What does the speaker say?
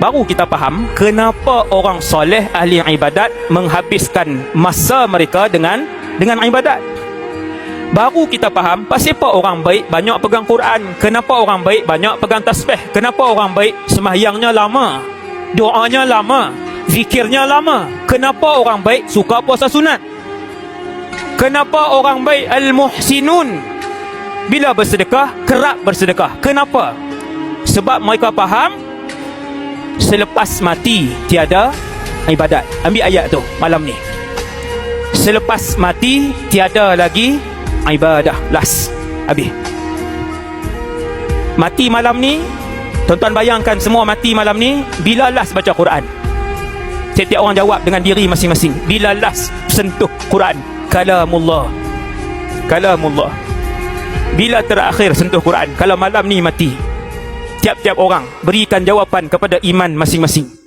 baru kita faham kenapa orang soleh ahli ibadat menghabiskan masa mereka dengan ibadat. Baru kita faham pasal apa orang baik banyak pegang Quran, kenapa orang baik banyak pegang tasbih, kenapa orang baik sembahyangnya lama, doanya lama, zikirnya lama, kenapa orang baik suka puasa sunat, kenapa orang baik al-muhsinun bila bersedekah kerap bersedekah. Kenapa? Sebab mereka faham selepas mati tiada ibadat. Ambil ayat tu malam ni, selepas mati tiada lagi ibadah. Last, habis. Mati malam ni, tuan-tuan bayangkan semua mati malam ni, bila last baca Quran? Setiap orang jawab dengan diri masing-masing, bila last sentuh Quran? Kalamullah, kalamullah. Bila terakhir sentuh Quran? Kalau malam ni mati. Tiap-tiap orang berikan jawapan kepada iman masing-masing.